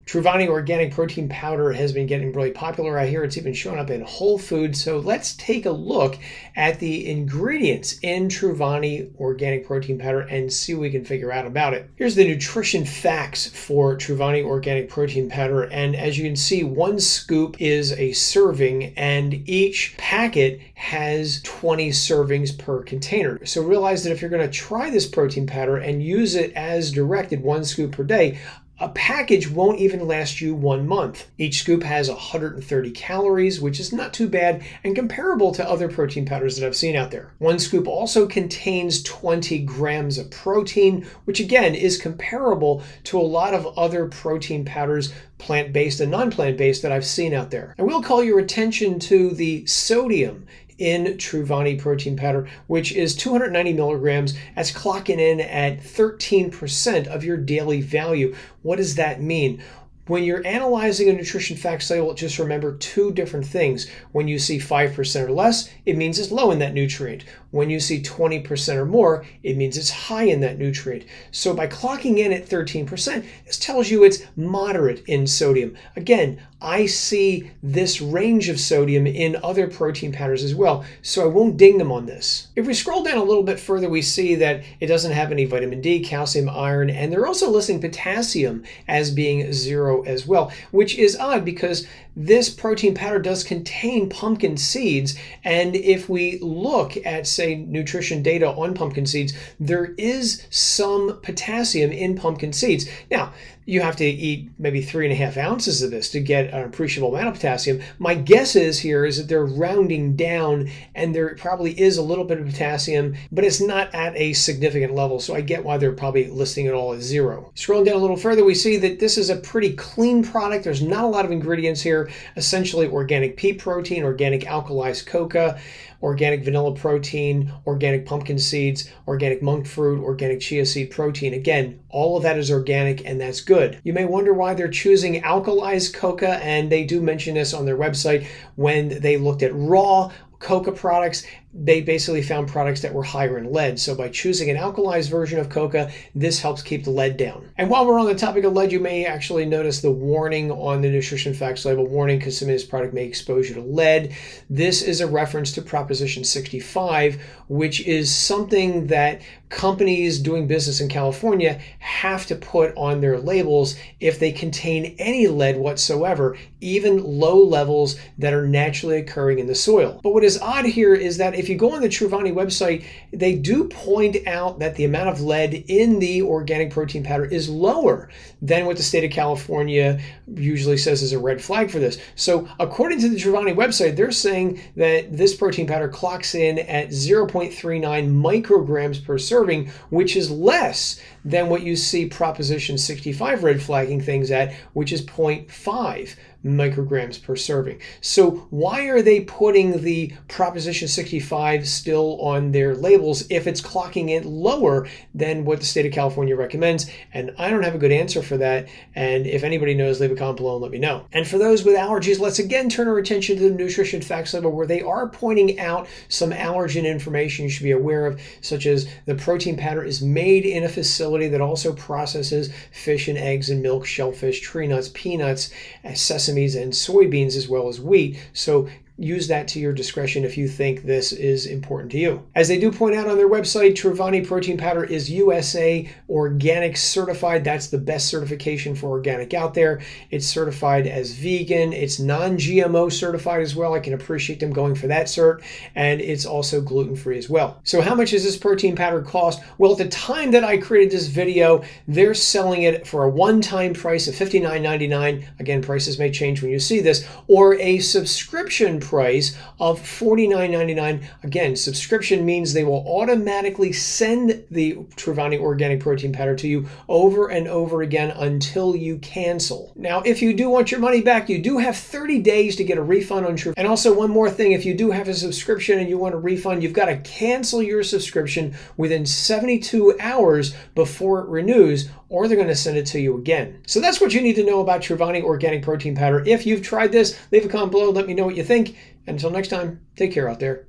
Truvani organic protein powder has been getting really popular. I hear it's even showing up in Whole Foods. So let's take a look at the ingredients in Truvani organic protein powder and see what we can figure out about it. Here's the nutrition facts for Truvani organic protein powder. And as you can see, 1 scoop is a serving and each packet has 20 servings per container. So realize that if you're going to try this protein powder and use it as directed, 1 scoop per day, a package won't even last you 1 month. Each scoop has 130 calories, which is not too bad and comparable to other protein powders that I've seen out there. 1 scoop also contains 20 grams of protein, which again is comparable to a lot of other protein powders, plant-based and non-plant-based, that I've seen out there. I will call your attention to the sodium in Truvani protein powder, which is 290 milligrams. That's clocking in at 13% of your daily value. What does that mean? When you're analyzing a nutrition facts label, just remember 2 different things. When you see 5% or less, it means it's low in that nutrient. When you see 20% or more, it means it's high in that nutrient. So by clocking in at 13%, this tells you it's moderate in sodium. Again, I see this range of sodium in other protein powders as well, so I won't ding them on this. If we scroll down a little bit further, we see that it doesn't have any vitamin D, calcium, iron, and they're also listing potassium as being 0 as well, which is odd because this protein powder does contain pumpkin seeds, and if we look at, say, nutrition data on pumpkin seeds, there is some potassium in pumpkin seeds. Now, you have to eat maybe 3.5 ounces of this to get an appreciable amount of potassium. My guess is that they're rounding down and there probably is a little bit of potassium, but it's not at a significant level. So I get why they're probably listing it all as 0. Scrolling down a little further, we see that this is a pretty clean product. There's not a lot of ingredients here. Essentially organic pea protein, organic alkalized coca, organic vanilla protein, organic pumpkin seeds, organic monk fruit, organic chia seed protein. Again, all of that is organic and that's good. You may wonder why they're choosing alkalized coca, and they do mention this on their website. When they looked at raw coca products, they basically found products that were higher in lead. So by choosing an alkalized version of coca, this helps keep the lead down. And while we're on the topic of lead, you may actually notice the warning on the nutrition facts label. Warning, consuming this product may expose you to lead. This is a reference to Proposition 65, which is something that companies doing business in California have to put on their labels if they contain any lead whatsoever, even low levels that are naturally occurring in the soil. But what is odd here is that if you go on the Truvani website, they do point out that the amount of lead in the organic protein powder is lower than what the state of California usually says is a red flag for this. So according to the Truvani website, they're saying that this protein powder clocks in at 0.39 micrograms per serving, which is less than what you see Proposition 65 red flagging things at, which is 0.5 micrograms per serving. So why are they putting the Proposition 65 still on their labels if it's clocking in lower than what the state of California recommends? And I don't have a good answer for that. And if anybody knows, leave a comment below and let me know. And for those with allergies, let's again turn our attention to the nutrition facts label, where they are pointing out some allergen information you should be aware of, such as the protein powder is made in a facility that also processes fish and eggs and milk, shellfish, tree nuts, peanuts, sesames, and soybeans, as well as wheat. So use that to your discretion if you think this is important to you. As they do point out on their website, Truvani protein powder is USA Organic Certified. That's the best certification for organic out there. It's certified as vegan. It's non-GMO certified as well. I can appreciate them going for that cert. And it's also gluten-free as well. So how much does this protein powder cost? Well, at the time that I created this video, they're selling it for a one-time price of $59.99. Again, prices may change when you see this, or a subscription price of $49.99. Again, subscription means they will automatically send the Truvani organic protein powder to you over and over again until you cancel. Now, if you do want your money back, you do have 30 days to get a refund on Truvani. And also one more thing, if you do have a subscription and you want a refund, you've got to cancel your subscription within 72 hours before it renews, or they're going to send it to you again. So that's what you need to know about Truvani organic protein powder. If you've tried this, leave a comment below, let me know what you think. And until next time, take care out there.